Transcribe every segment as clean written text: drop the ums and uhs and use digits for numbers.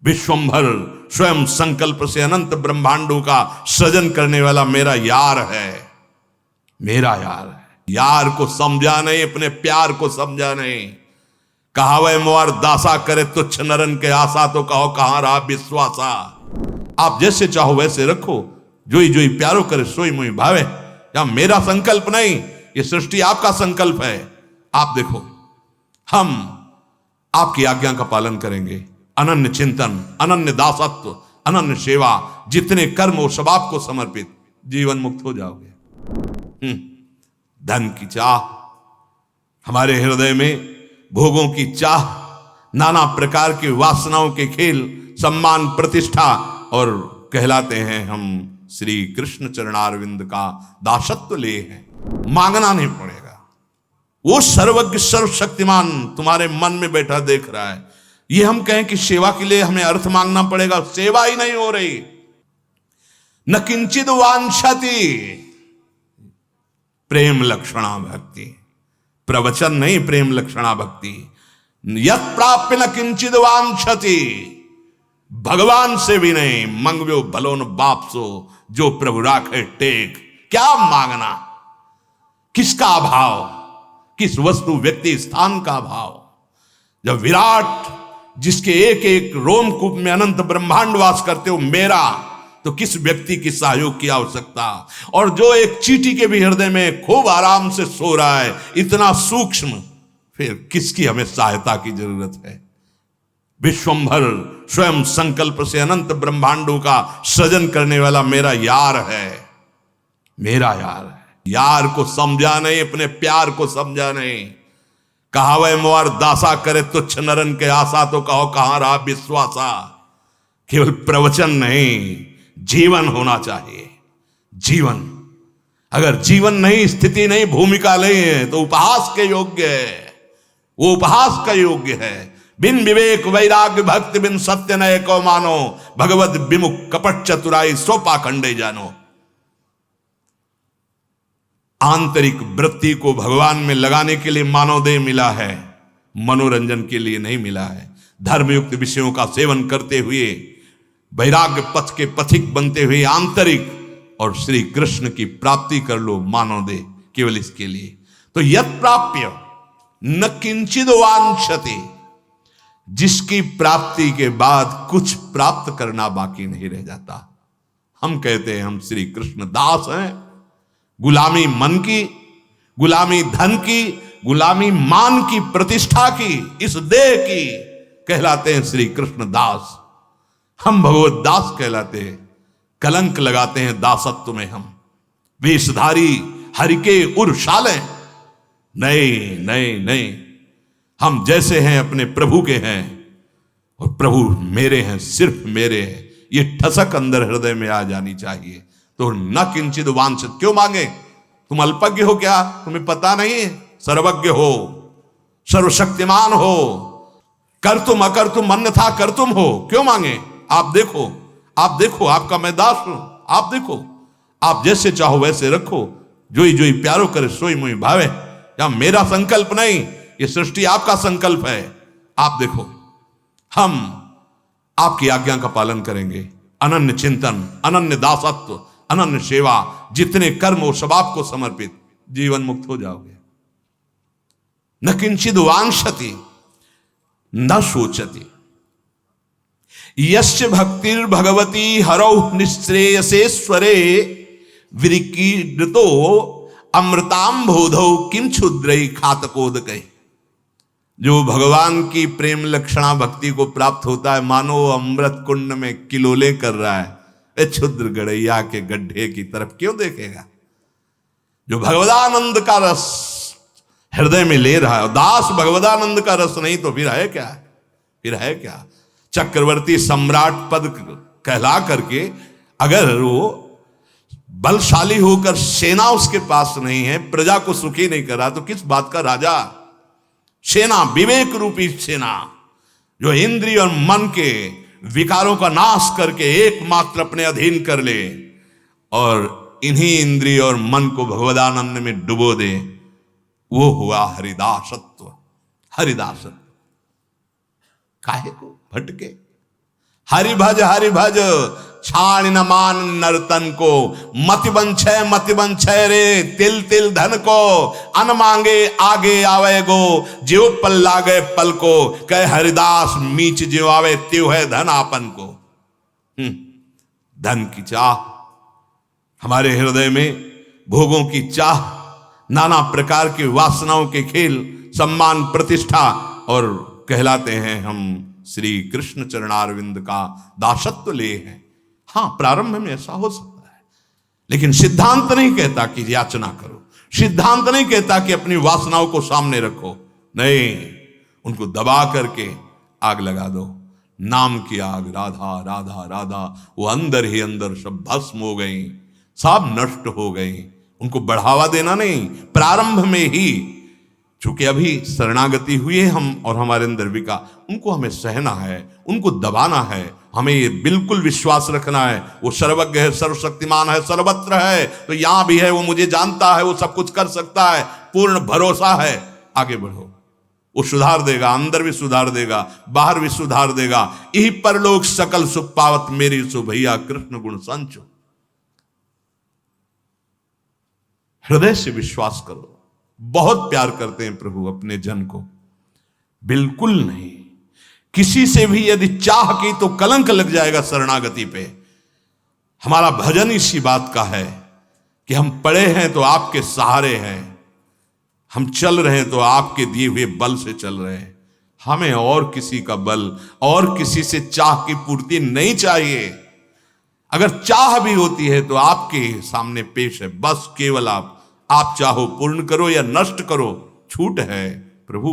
विश्वंभर स्वयं संकल्प से अनंत ब्रह्मांडों का सृजन करने वाला मेरा यार है, मेरा यार है। यार को समझा नहीं, अपने प्यार को समझा नहीं। कहावे मोर दासा करे तुच्छ नरन के आशा, तो कहो कहां रहा विश्वासा। आप जैसे चाहो वैसे रखो, जोई जोई प्यारो करे सोई मुई भावे। या मेरा संकल्प नहीं, ये सृष्टि आपका संकल्प है। आप देखो, हम आपकी आज्ञा का पालन करेंगे। अनन्य चिंतन, अनन्य दासत्व, अनन्य सेवा, जितने कर्म हो सब आपको समर्पित, जीवन मुक्त हो जाओगे। धन की चाह, हमारे हृदय में भोगों की चाह, नाना प्रकार की वासनाओं के खेल, सम्मान प्रतिष्ठा, और कहलाते हैं हम श्री कृष्ण चरणारविंद का दासत्व ले हैं। मांगना नहीं पड़ेगा, वो सर्वज्ञ सर्वशक्तिमान तुम्हारे मन में बैठा देख रहा है। ये हम कहें कि सेवा के लिए हमें अर्थ मांगना पड़ेगा, सेवा ही नहीं हो रही। न किंचित वांछति, प्रेम लक्षणा भक्ति, प्रवचन नहीं, प्रेम लक्षणा भक्ति। यत् प्राप्य न किंचित वांछति, भगवान से भी नहीं। मंगव्यो भलो न बाप सो, जो प्रभु राखे टेक। क्या मांगना, किसका अभाव, किस वस्तु व्यक्ति स्थान का अभाव। जब विराट जिसके एक एक रोमकूप में अनंत ब्रह्मांड वास करते हो मेरा, तो किस व्यक्ति की सहयोग की आवश्यकता। और जो एक चींटी के भी हृदय में खूब आराम से सो रहा है, इतना सूक्ष्म, फिर किसकी हमें सहायता की जरूरत है। विश्वंभर स्वयं संकल्प से अनंत ब्रह्मांडों का सृजन करने वाला मेरा यार है, मेरा यार है। यार को समझा नहीं, अपने प्यार को समझा नहीं। कहावे मोर दासा करे तुच्छ नरन के आशा, तो कहो कहां रहा विश्वासा। केवल प्रवचन नहीं, जीवन होना चाहिए। जीवन, अगर जीवन नहीं, स्थिति नहीं, भूमिका नहीं है, तो उपहास के योग्य है। वो उपहास का योग्य है। बिन विवेक वैराग्य भक्ति बिन सत्य नय को मानो, भगवत विमुख कपट चतुराई सो पाखंडे जानो। आंतरिक वृत्ति को भगवान में लगाने के लिए मानव देह मिला है, मनोरंजन के लिए नहीं मिला है। धर्मयुक्त विषयों का सेवन करते हुए वैराग्य पथ के पथिक बनते हुए आंतरिक और श्री कृष्ण की प्राप्ति कर लो मानव देह, केवल इसके लिए। तो यत् प्राप्य न किंचिद वांछति, जिसकी प्राप्ति के बाद कुछ प्राप्त करना बाकी नहीं रह जाता। हम कहते हैं हम श्री कृष्ण दास हैं। गुलामी मन की, गुलामी धन की, गुलामी मान की, प्रतिष्ठा की, इस देह की, कहलाते हैं श्री कृष्ण दास। हम भगवत दास कहलाते हैं। कलंक लगाते हैं दासत्व में हम, वेशधारी हरि के उर्शाले। नहीं नहीं नहीं, हम जैसे हैं अपने प्रभु के हैं, और प्रभु मेरे हैं, सिर्फ मेरे हैं। ये ठसक अंदर हृदय में आ जानी चाहिए। तो न किंचित वांछित, क्यों मांगे? तुम अल्पज्ञ हो क्या? तुम्हें पता नहीं है? सर्वज्ञ हो, सर्वशक्तिमान हो, कर तुम अकर तुम अन्यथा कर तुम हो, क्यों मांगे? आप देखो, आप देखो, आपका मैं दास हूं। आप देखो, आप जैसे चाहो वैसे रखो, जोई जोई प्यारो करे सोई मुई भावे। या मेरा संकल्प नहीं, ये सृष्टि आपका संकल्प है। आप देखो, हम आपकी आज्ञा का पालन करेंगे। अनन्य चिंतन, अनन्य दासत्व, अनन्य सेवा, जितने कर्म हो सब आपको समर्पित, जीवन मुक्त हो जाओगे। न किंचिद वांछति न सोचति, यस्य भक्तिर भगवती हरौ निश्रेयसेश्वरे, विकीर्तो अमृताम बोधौ किम क्षुद्रई खातकोदकै। जो भगवान की प्रेम लक्षणा भक्ति को प्राप्त होता है, मानो अमृत कुंड में किलोले कर रहा है। क्षुद्र गड़ैया के गड्ढे की तरफ क्यों देखेगा? जो भगवदानंद का रस हृदय में ले रहा है, दास भगवदानंद का रस नहीं तो फिर है क्या? फिर है क्या? चक्रवर्ती सम्राट पद कहला करके अगर वो बलशाली होकर सेना उसके पास नहीं है, प्रजा को सुखी नहीं कर रहा, तो किस बात का राजा? सेना, विवेक रूपी सेना, जो इंद्रिय और मन के विकारों का नाश करके एकमात्र अपने अधीन कर ले और इन्हीं इंद्रिय और मन को भगवदानंद में डुबो दे, वो हुआ हरिदासत्व। हरिदासत्व काहे को भटके? हरि भज छाण न मान नर्तन को, मति बंछय रे तिल तिल धन को, अन मांगे आगे आवे गो, ज्यो पल लागे पल को, कह हरिदास मीच ज्यो आवे त्यो है धन आपन को। धन की चाह, हमारे हृदय में भोगों की चाह, नाना प्रकार के वासनाओं के खेल, सम्मान प्रतिष्ठा, और कहलाते हैं हम श्री कृष्ण चरणारविंद का दासत्व ले हैं। हाँ, प्रारंभ में ऐसा हो सकता है, लेकिन सिद्धांत नहीं कहता कि याचना करो, सिद्धांत नहीं कहता कि अपनी वासनाओं को सामने रखो, नहीं, उनको दबा करके आग लगा दो। नाम की आग, राधा राधा राधा, वो अंदर ही अंदर सब भस्म हो गई, सब नष्ट हो गई। उनको बढ़ावा देना नहीं, प्रारंभ में ही, चूंकि अभी शरणागति हुई है हम और हमारे अंदर विका, उनको हमें सहना है, उनको दबाना है। हमें ये बिल्कुल विश्वास रखना है, वो सर्वज्ञ है, सर्वशक्तिमान है, सर्वत्र है, तो यहां भी है, वो मुझे जानता है, वो सब कुछ कर सकता है, पूर्ण भरोसा है। आगे बढ़ो, वो सुधार देगा, अंदर भी सुधार देगा, बाहर भी सुधार देगा। यही परलोक सकल सुख पावत मेरी सो भैया कृष्ण गुण संचो। हृदय से विश्वास करो, बहुत प्यार करते हैं प्रभु अपने जन को, बिल्कुल नहीं। किसी से भी यदि चाह की तो कलंक लग जाएगा शरणागति पे। हमारा भजन इसी बात का है कि हम पड़े हैं तो आपके सहारे हैं, हम चल रहे हैं तो आपके दिए हुए बल से चल रहे हैं। हमें और किसी का बल और किसी से चाह की पूर्ति नहीं चाहिए। अगर चाह भी होती है तो आपके सामने पेश है, बस केवल आप चाहो पूर्ण करो या नष्ट करो, छूट है प्रभु।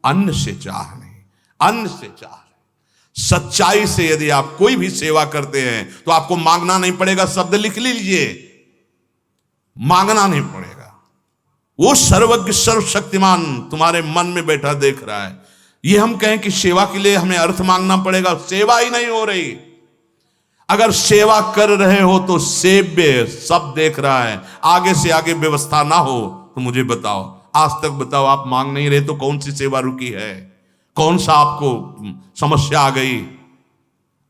अन्न से चाह नहीं, अन्न से चाह। सच्चाई से यदि आप कोई भी सेवा करते हैं तो आपको मांगना नहीं पड़ेगा, शब्द लिख लीजिए, मांगना नहीं पड़ेगा। वो सर्वज्ञ सर्वशक्तिमान तुम्हारे मन में बैठा देख रहा है। ये हम कहें कि सेवा के लिए हमें अर्थ मांगना पड़ेगा, सेवा ही नहीं हो रही। अगर सेवा कर रहे हो तो सेव्य सब देख रहा है, आगे से आगे व्यवस्था ना हो तो मुझे बताओ, आज तक बताओ, आप मांग नहीं रहे तो कौन सी सेवा रुकी है, कौन सा आपको समस्या आ गई?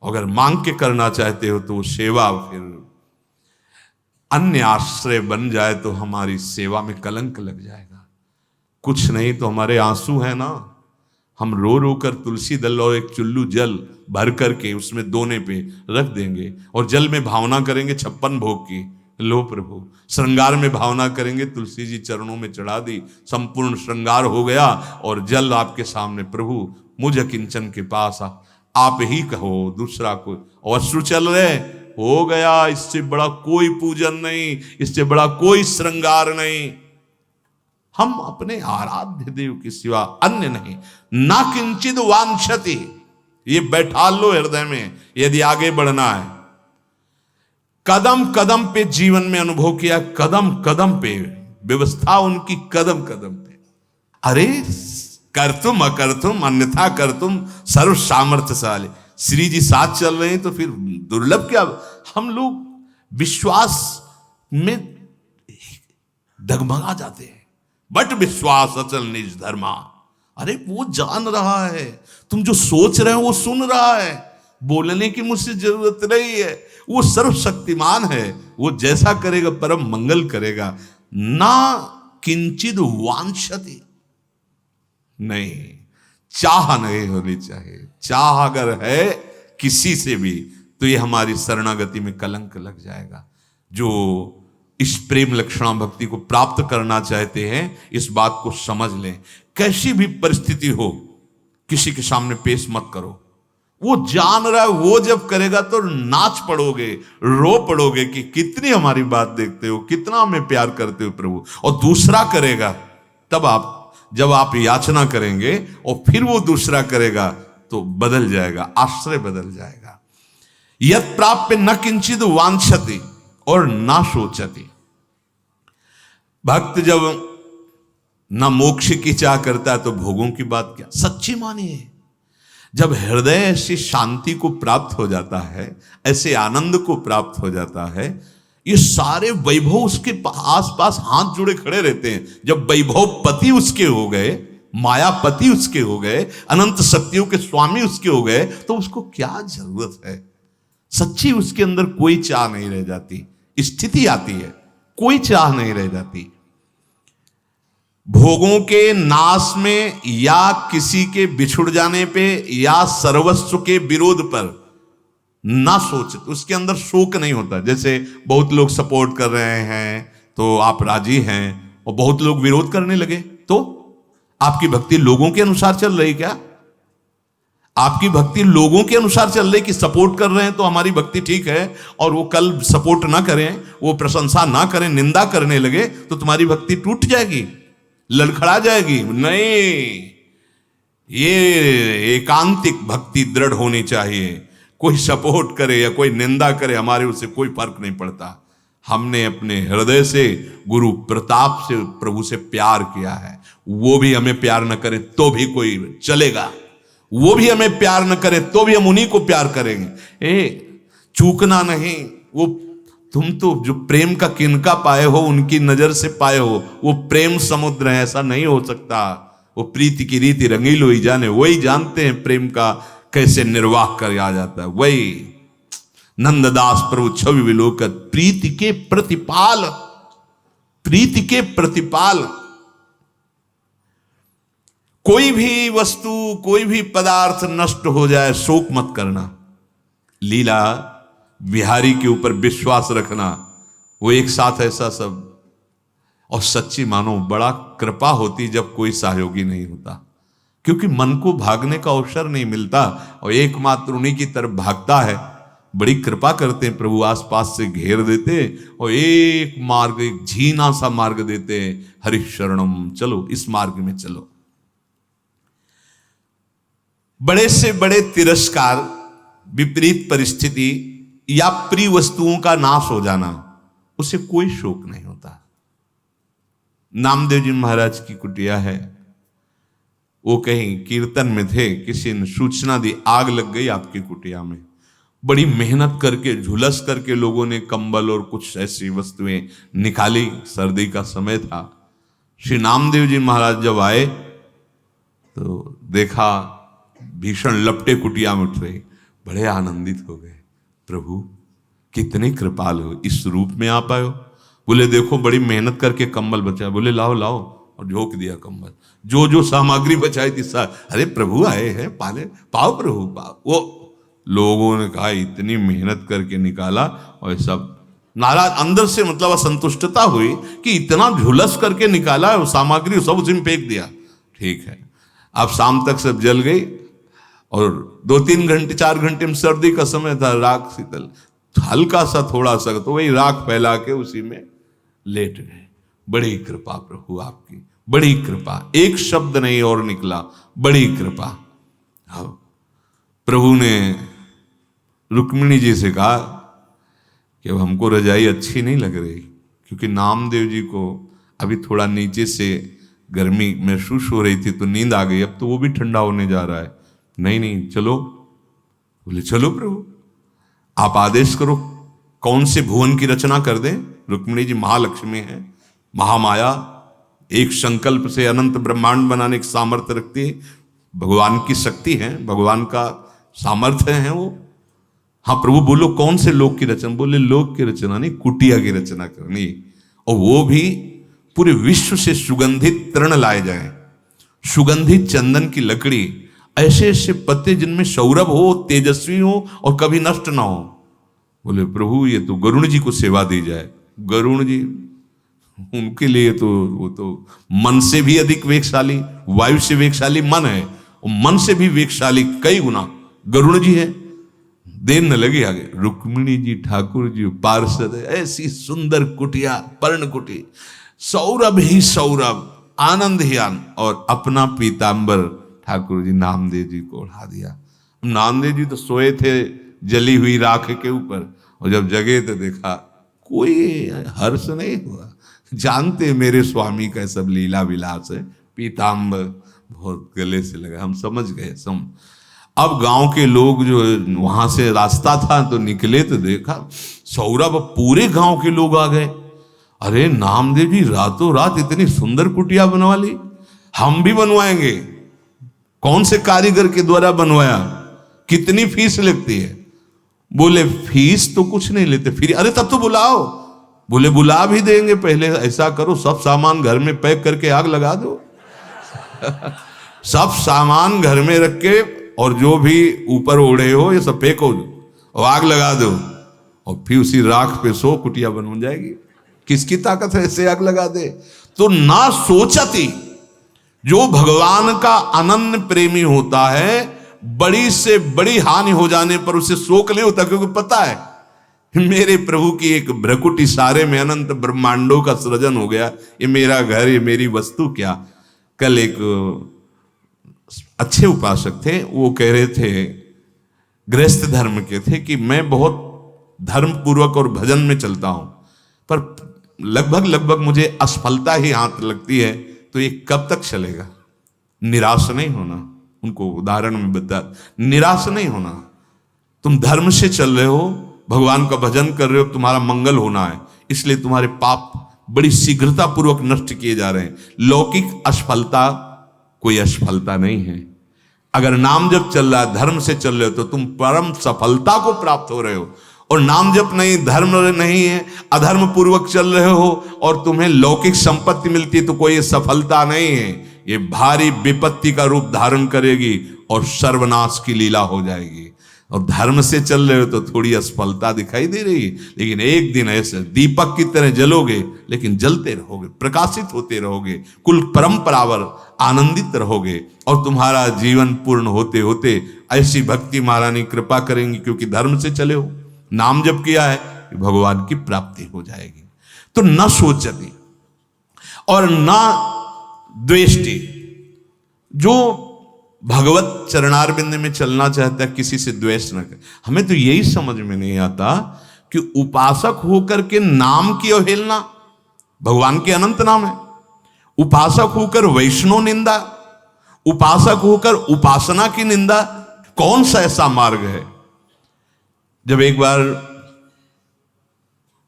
अगर मांग के करना चाहते हो तो सेवा फिर अन्य आश्रय बन जाए तो हमारी सेवा में कलंक लग जाएगा। कुछ नहीं तो हमारे आंसू है ना, हम रो रो कर तुलसी दल और एक चुल्लू जल भर करके उसमें दोने पे रख देंगे और जल में भावना करेंगे 56 भोग की, लो प्रभु। श्रृंगार में भावना करेंगे, तुलसी जी चरणों में चढ़ा दी, संपूर्ण श्रृंगार हो गया और जल आपके सामने, प्रभु मुझ अकिंचन के पास आप ही कहो, दूसरा कोई। और अश्रु चल रहे, हो गया, इससे बड़ा कोई पूजन नहीं, इससे बड़ा कोई श्रृंगार नहीं। हम अपने आराध्य देव के सिवा अन्य नहीं। ना किंचित वांछति, ये बैठा लो हृदय में यदि आगे बढ़ना है। कदम कदम पे जीवन में अनुभव किया, कदम कदम पे व्यवस्था उनकी, कदम कदम पे। अरे कर तुम अकर तुम अन्यथा कर तुम सर्व सामर्थ्यशाली। श्री जी साथ चल रहे हैं तो फिर दुर्लभ क्या। हम लोग विश्वास में डगमगा जाते हैं, बट विश्वास अचल निज धर्मा। अरे वो जान रहा है, तुम जो सोच रहे हो वो सुन रहा है, बोलने की मुझसे जरूरत नहीं है। वो सर्वशक्तिमान है, वो जैसा करेगा परम मंगल करेगा। ना किंचित वांछति, नहीं, चाह नहीं होनी चाहिए। चाह अगर है किसी से भी तो ये हमारी शरणागति में कलंक लग जाएगा। जो इस प्रेम लक्षणा भक्ति को प्राप्त करना चाहते हैं, इस बात को समझ लें। कैसी भी परिस्थिति हो, किसी के सामने पेश मत करो। वो जान रहा है, वो जब करेगा तो नाच पड़ोगे, रो पड़ोगे कि कितनी हमारी बात देखते हो, कितना हमें प्यार करते हो प्रभु। और दूसरा करेगा, तब आप जब आप याचना करेंगे और फिर वो दूसरा करेगा तो बदल जाएगा, आश्रय बदल जाएगा। यत् प्राप्य न किंचित वांछति और ना सोचति। भक्त जब न मोक्ष की चाह करता है तो भोगों की बात क्या। सच्ची मानिए, जब हृदय ऐसी शांति को प्राप्त हो जाता है, ऐसे आनंद को प्राप्त हो जाता है, ये सारे वैभव उसके आसपास हाथ जुड़े खड़े रहते हैं। जब वैभव पति उसके हो गए मायापति उसके हो गए, अनंत शक्तियों के स्वामी उसके हो गए, तो उसको क्या जरूरत है? सच्ची उसके अंदर कोई चाह नहीं रह जाती, स्थिति आती है, कोई चाह नहीं रह जाती। भोगों के नाश में या किसी के बिछुड़ जाने पे या सर्वस्व के विरोध पर ना सोच, उसके अंदर शोक नहीं होता। जैसे बहुत लोग सपोर्ट कर रहे हैं तो आप राजी हैं, और बहुत लोग विरोध करने लगे तो आपकी भक्ति लोगों के अनुसार चल रही क्या? आपकी भक्ति लोगों के अनुसार चल रही कि सपोर्ट कर रहे हैं तो हमारी भक्ति ठीक है, और वो कल सपोर्ट ना करें, वो प्रशंसा ना करें, निंदा करने लगे तो तुम्हारी भक्ति टूट जाएगी, लड़खड़ा जाएगी? नहीं, ये एकांतिक भक्ति दृढ़ होनी चाहिए। कोई सपोर्ट करे या कोई निंदा करे, हमारे उससे कोई फर्क नहीं पड़ता। हमने अपने हृदय से गुरु प्रताप से प्रभु से प्यार किया है, वो भी हमें प्यार न करे तो भी कोई चलेगा, वो भी हमें प्यार न करे तो भी हम उन्हीं को प्यार करेंगे। चूकना नहीं। वो तुम तो जो प्रेम का किनका पाए हो, उनकी नजर से पाए हो, वो प्रेम समुद्र है, ऐसा नहीं हो सकता। वो प्रीति की रीति रंगीलो ही जाने, वही जानते हैं प्रेम का कैसे निर्वाह कर आ जाता है। वही नंददास प्रभु छवि विलोकत, प्रीति के प्रतिपाल, प्रीति के प्रतिपाल। कोई भी वस्तु, कोई भी पदार्थ नष्ट हो जाए, शोक मत करना। लीला बिहारी के ऊपर विश्वास रखना, वो एक साथ ऐसा सब। और सच्ची मानो बड़ा कृपा होती जब कोई सहयोगी नहीं होता, क्योंकि मन को भागने का अवसर नहीं मिलता और एकमात्र उन्हीं की तरफ भागता है। बड़ी कृपा करते हैं प्रभु, आसपास से घेर देते और एक मार्ग, एक झीना सा मार्ग देते हैं, हरि शरणम, चलो इस मार्ग में चलो। बड़े से बड़े तिरस्कार, विपरीत परिस्थिति या प्रिय वस्तुओं का नाश हो जाना, उसे कोई शोक नहीं होता। नामदेव जी महाराज की कुटिया है, वो कहीं कीर्तन में थे, किसी ने सूचना दी आग लग गई आपकी कुटिया में। बड़ी मेहनत करके, झुलस करके लोगों ने कंबल और कुछ ऐसी वस्तुएं निकाली, सर्दी का समय था। श्री नामदेव जी महाराज जब आए तो देखा भीषण लपटे कुटिया में उठ रही, बड़े आनंदित हो गए। प्रभु कितने कृपाल हो, इस रूप में आप आए हो। बोले देखो बड़ी मेहनत करके कंबल बचाया। बोले लाओ लाओ, और झोंक दिया कंबल। जो जो सामग्री बचाई थी अरे प्रभु आए हैं, पाले पाओ प्रभु पाओ। वो लोगों ने कहा इतनी मेहनत करके निकाला, और सब नाराज अंदर से, मतलब असंतुष्टता हुई कि इतना झुलस करके निकाला, वो सामग्री सब उसी में फेंक दिया। ठीक है, अब शाम तक सब जल गई, और 2-3 घंटे 4 घंटे में सर्दी का समय था, राख शीतल, हल्का सा थोड़ा सा, तो वही राख फैला के उसी में लेट गए। बड़ी कृपा प्रभु आपकी, बड़ी कृपा, एक शब्द नहीं और निकला, बड़ी कृपा। हाँ, प्रभु ने रुक्मिणी जी से कहा कि अब हमको रजाई अच्छी नहीं लग रही, क्योंकि नामदेव जी को अभी थोड़ा नीचे से गर्मी महसूस हो रही थी तो नींद आ गई, अब तो वो भी ठंडा होने जा रहा है। नहीं नहीं चलो। बोले चलो प्रभु, आप आदेश करो, कौन से भुवन की रचना कर दें। रुक्मिणी जी महालक्ष्मी है, महामाया, एक संकल्प से अनंत ब्रह्मांड बनाने की सामर्थ्य रखती है, भगवान की शक्ति है, भगवान का सामर्थ्य है वो। हाँ प्रभु बोलो कौन से लोक की रचना। बोले लोक की रचना नहीं, कुटिया की रचना करनी, और वो भी पूरे विश्व से सुगंधित तृण लाए जाए, सुगंधित चंदन की लकड़ी, ऐसे ऐसे पत्ते जिनमें सौरभ हो, तेजस्वी हो और कभी नष्ट ना हो। बोले प्रभु ये तो गरुण जी को सेवा दी जाए। गरुण जी, उनके लिए तो वो तो मन से भी अधिक वेगशाली, वायु से वेगशाली मन है, और मन से भी वेगशाली कई गुना गरुण जी है। देर न लगे आगे, रुक्मिणी जी ठाकुर जी पार्षद, ऐसी सुंदर कुटिया, पर्ण कुटी, सौरभ ही सौरभ, आनंद ही आनंद, और अपना पीतांबर ठाकुर जी नामदेव जी को उड़ा दिया। नामदेव जी तो सोए थे जली हुई राख के ऊपर, और जब जगे तो देखा कोई हर्ष नहीं हुआ। जानते मेरे स्वामी का सब लीला विलास है, पीतांबर बहुत गले से लगा, हम समझ गए। अब गांव के लोग जो वहां से रास्ता था तो निकले तो देखा सौरभ, पूरे गांव के लोग आ गए। अरे नामदेव जी रातों रात इतनी सुंदर कुटिया बनवा ली। हम भी बनवाएंगे। कौन से कारीगर के द्वारा बनवाया, कितनी फीस लगती है? बोले फीस तो कुछ नहीं लेते, फिर अरे तब तो बुलाओ। बोले बुला भी देंगे, पहले ऐसा करो सब सामान घर में पैक करके आग लगा दो। सब सामान घर में रख के और जो भी ऊपर ओढ़े हो ये सब फेंको और आग लगा दो, और फिर उसी राख पे सो, कुटिया बन जाएगी। किसकी ताकत है ऐसे आग लगा दे? तो ना सोचती, जो भगवान का अनन्य प्रेमी होता है, बड़ी से बड़ी हानि हो जाने पर उसे शोक नहीं होता, क्योंकि पता है मेरे प्रभु की एक भ्रकुट इशारे में अनंत ब्रह्मांडों का सृजन हो गया। ये मेरा घर, ये मेरी वस्तु क्या। कल एक अच्छे उपासक थे, वो कह रहे थे, गृहस्थ धर्म के थे, कि मैं बहुत धर्म पूर्वक और भजन में चलता हूं, पर लगभग मुझे असफलता ही हाथ लगती है, तो ये कब तक चलेगा? निराश नहीं होना। उनको उदाहरण में बता, निराश नहीं होना। तुम धर्म से चल रहे हो, भगवान का भजन कर रहे हो, तुम्हारा मंगल होना है, इसलिए तुम्हारे पाप बड़ी शीघ्रता पूर्वक नष्ट किए जा रहे हैं। लौकिक असफलता कोई असफलता नहीं है। अगर नाम जप चल रहा है, धर्म से चल रहे हो, तो तुम परम सफलता को प्राप्त हो रहे हो। और नाम जप नहीं, धर्म नहीं है, अधर्म पूर्वक चल रहे हो और तुम्हें लौकिक संपत्ति मिलती है, तो कोई सफलता नहीं है। ये भारी विपत्ति का रूप धारण करेगी और सर्वनाश की लीला हो जाएगी। और धर्म से चल रहे हो तो थोड़ी असफलता दिखाई दे रही है, लेकिन एक दिन ऐसे दीपक की तरह जलोगे, लेकिन जलते रहोगे, प्रकाशित होते रहोगे, कुल परंपरावर आनंदित रहोगे, और तुम्हारा जीवन पूर्ण होते होते ऐसी भक्ति महारानी कृपा करेंगी, क्योंकि धर्म से चले हो, नाम जप किया है, कि भगवान की प्राप्ति हो जाएगी। तो न सोचती और न द्वेष्टि। जो भगवत चरणारविंद में चलना चाहता है, किसी से द्वेष न कर। हमें तो यही समझ में नहीं आता कि उपासक होकर के नाम की अवहेलना, भगवान के अनंत नाम है, उपासक होकर वैष्णव निंदा, उपासक होकर उपासना की निंदा, कौन सा ऐसा मार्ग है? जब एक बार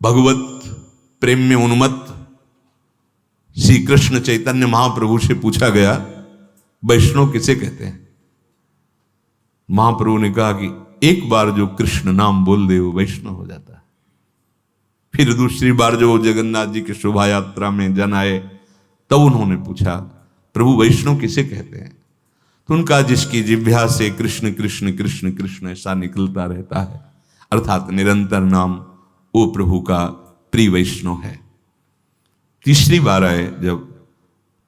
भगवत प्रेम में उन्मत्त श्री कृष्ण चैतन्य महाप्रभु से पूछा गया, वैष्णव किसे कहते हैं? महाप्रभु ने कहा कि एक बार जो कृष्ण नाम बोल दे वो वैष्णव हो जाता है। फिर दूसरी बार जो जगन्नाथ जी की शोभा यात्रा में जन आए, तब उन्होंने पूछा, प्रभु वैष्णव किसे कहते हैं? तो उनका, जिसकी जिह्वा से कृष्ण कृष्ण कृष्ण कृष्ण ऐसा निकलता रहता है, अर्थात निरंतर नाम, वो प्रभु का प्रिय वैष्णव है। तीसरी बार आए जब,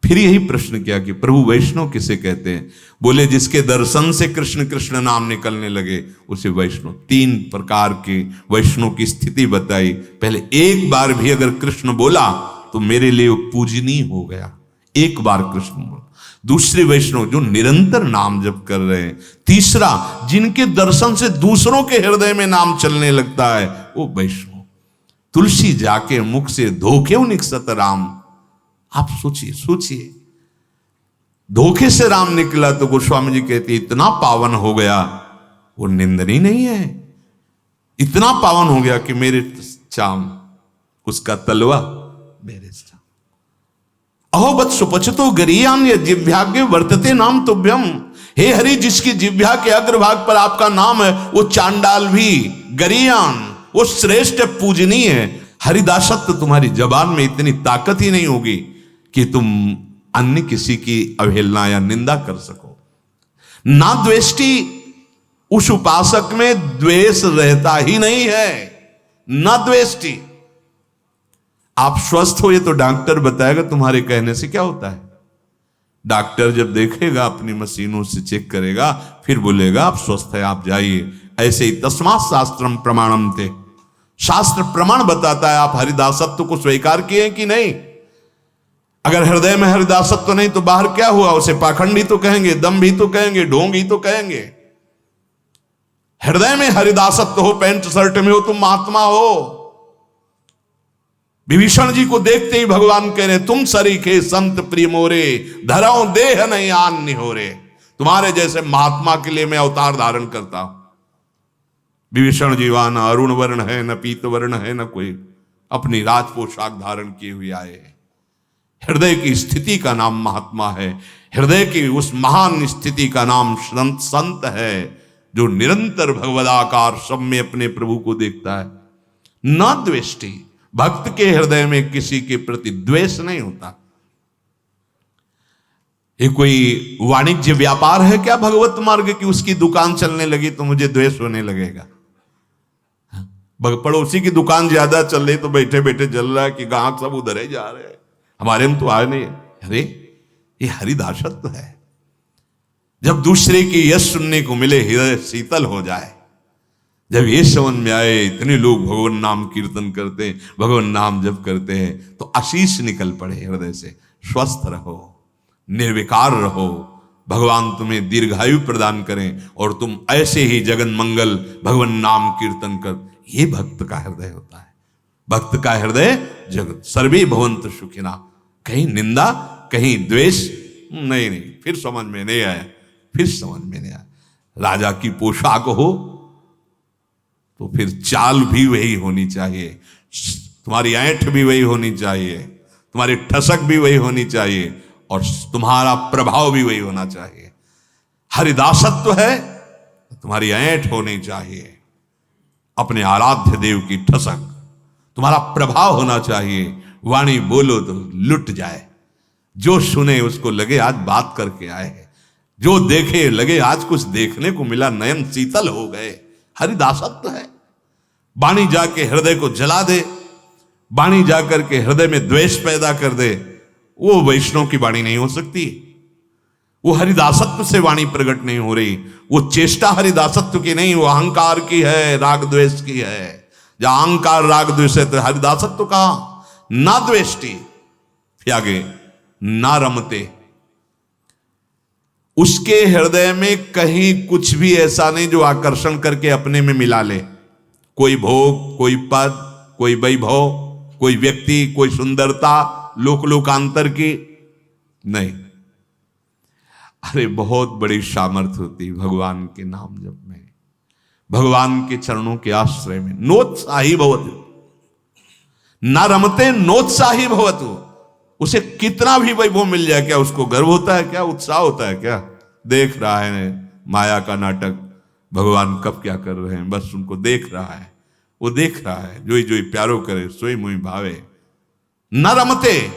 फिर यही प्रश्न किया कि प्रभु वैष्णव किसे कहते हैं? बोले जिसके दर्शन से कृष्ण कृष्ण नाम निकलने लगे उसे वैष्णव। 3 प्रकार के वैष्णव की स्थिति बताई। पहले एक बार भी अगर कृष्ण बोला तो मेरे लिए वो पूजनीय हो गया, एक बार कृष्ण बोला। दूसरे वैष्णव जो निरंतर नाम जप कर रहे हैं। तीसरा, जिनके दर्शन से दूसरों के हृदय में नाम चलने लगता है, वो वैष्णव। तुलसी जाके मुख से धोखे निकसत राम। आप सोचिए, धोखे से राम निकला तो गोस्वामी जी कहते इतना पावन हो गया, वो निंदनीय नहीं है। इतना पावन हो गया कि मेरे चाम, उसका तलवा मेरे चाम। अहोबत सुपचतो गरीयान जिह्वाग्य वर्तते नाम तुभ्यम। हे हरि, जिसकी जिह्वा के अग्रभाग पर आपका नाम है, वो चांडाल भी गरीयान, वो श्रेष्ठ पूजनीय है। हरिदासत्व तुम्हारी जबान में इतनी ताकत ही नहीं होगी कि तुम अन्य किसी की अवहेलना या निंदा कर सको। ना द्वेष्टि, उस उपासक में द्वेष रहता ही नहीं है। ना द्वेष्टि। आप स्वस्थ हो ये तो डॉक्टर बताएगा, तुम्हारे कहने से क्या होता है। डॉक्टर जब देखेगा, अपनी मशीनों से चेक करेगा, फिर बोलेगा आप स्वस्थ है, आप जाइए। ऐसे ही तस्मात् शास्त्रम प्रमाणम थे, शास्त्र प्रमाण बताता है। आप हरिदासत्व को स्वीकार किए हैं कि नहीं? अगर हृदय में हरिदासत्व नहीं तो बाहर क्या हुआ? उसे पाखंडी तो कहेंगे, दम भी तो कहेंगे, ढोंग ही तो कहेंगे। हृदय में हरिदासत्व हो, पैंट शर्ट में हो, तुम महात्मा हो। विभीषण जी को देखते ही भगवान कह रहे, तुम सरीखे संत प्रिय मोरे, धराओ देह नहीं आन निहोरे। तुम्हारे जैसे महात्मा के लिए मैं अवतार धारण करता हूं। विभीषण जीवा न अरुण वर्ण है, न पीत वर्ण है, न कोई अपनी राज पोशाक धारण किए हुए आए हैं। हृदय की स्थिति का नाम महात्मा है। हृदय की उस महान स्थिति का नाम संत है, जो निरंतर भगवदाकार सब में अपने प्रभु को देखता है। न द्वेष्टि, भक्त के हृदय में किसी के प्रति द्वेष नहीं होता। ये कोई वाणिज्य व्यापार है क्या भगवत मार्ग की? उसकी दुकान चलने लगी तो मुझे द्वेष होने लगेगा। पड़ोसी की दुकान ज्यादा चल रही तो बैठे बैठे जल रहा है कि ग्राहक सब उधर ही जा रहे हैं, हमारे में तो आए नहीं। अरे ये हरिदासत्व है। जब दूसरे की यश सुनने को मिले हृदय शीतल हो जाए। जब ये समझ में आए इतने लोग भगवान नाम कीर्तन करते हैं, भगवान नाम जप करते हैं, तो आशीष निकल पड़े हृदय से। स्वस्थ रहो, निर्विकार रहो, भगवान तुम्हें दीर्घायु प्रदान करें और तुम ऐसे ही जगन मंगल भगवान नाम कीर्तन कर। ये भक्त का हृदय होता है। भक्त का हृदय जगत सर्वे भवन्तु सुखिना। कहीं निंदा, कहीं द्वेष नहीं। फिर समझ में नहीं आया, फिर समझ में नहीं आया। राजा की पोशाक हो तो फिर चाल भी वही होनी चाहिए, तुम्हारी ऐंठ भी वही होनी चाहिए, तुम्हारी ठसक भी वही होनी चाहिए, और तुम्हारा प्रभाव भी वही होना चाहिए। हरिदासत्व है तो तुम्हारी ऐंठ होनी चाहिए, अपने आराध्य देव की ठसक, तुम्हारा प्रभाव होना चाहिए। वाणी बोलो तो लुट जाए, जो सुने उसको लगे आज बात करके आए हैं, जो देखे लगे आज कुछ देखने को मिला, नयन शीतल हो गए। हरिदासत्व है। वाणी जाके हृदय को जला दे, वाणी जाकर के हृदय में द्वेष पैदा कर दे, वो वैष्णव की वाणी नहीं हो सकती। वो हरिदासत्व से वाणी प्रकट नहीं हो रही। वो चेष्टा हरिदासत्व की नहीं, वो अहंकार की है, राग द्वेष की है। जहां अहंकार राग द्वेष है तो हरिदासत्व कहां? ना द्वेष्टि, फिर आगे ना रमते। उसके हृदय में कहीं कुछ भी ऐसा नहीं जो आकर्षण करके अपने में मिला ले। कोई भोग, कोई पद, कोई वैभव, कोई व्यक्ति, कोई सुंदरता, लोकांतर की नहीं। अरे बहुत बड़ी सामर्थ्य होती भगवान के नाम जप में, भगवान के चरणों के आश्रय में। नोत्साही भवतु, न रमते नोत्साही भवतु। उसे कितना भी वैभव मिल जाए, क्या उसको गर्व होता है? क्या उत्साह होता है? क्या देख रहा है माया का नाटक, भगवान कब क्या कर रहे हैं, बस उनको देख रहा है। वो देख रहा है, जोई जोई प्यारो करे सोई मुई भावे। न रमते,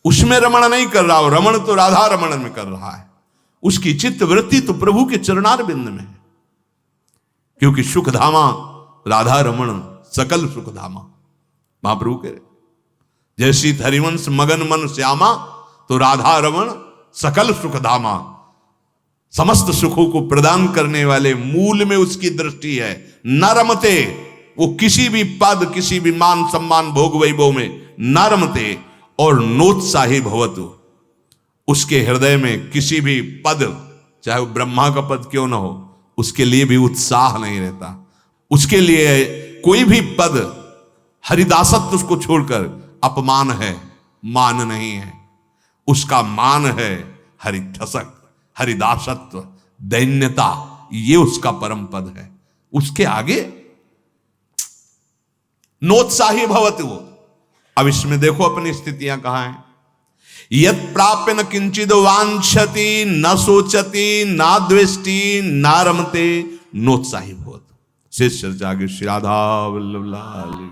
उसमें रमण नहीं कर रहा हो, रमण तो राधा रमण में कर रहा है। उसकी चित्त वृत्ति तो प्रभु के चरणार बिंद में है, क्योंकि सुखधामा राधा रमण सकल सुखधामा। महाप्रभु कह रहे, जैसी हरिवंश मगन मन श्यामा, तो राधा रमण सकल सुखधामा। समस्त सुखों को प्रदान करने वाले मूल में उसकी दृष्टि है। न रमते, वो किसी भी पद, किसी भी मान सम्मान भोग वैभव में न रमते। और नोत्साही भवतु, उसके हृदय में किसी भी पद, चाहे वो ब्रह्मा का पद क्यों ना हो, उसके लिए भी उत्साह नहीं रहता। उसके लिए कोई भी पद, हरिदासत्व उसको छोड़कर अपमान है, मान नहीं है। उसका मान है हरिठसक, हरिदासत्व, दैन्यता, ये उसका परम पद है। उसके आगे नोत्साही भवतु। अब इसमें देखो अपनी स्थितियां कहां हैं। यत प्राप्य न किंचिद वांछति, न सोचति, न द्वेष्टि, न रमते, नोत्साही भवतु। शेष चर्चा आगे। श्री राधा वल्लभ लाल।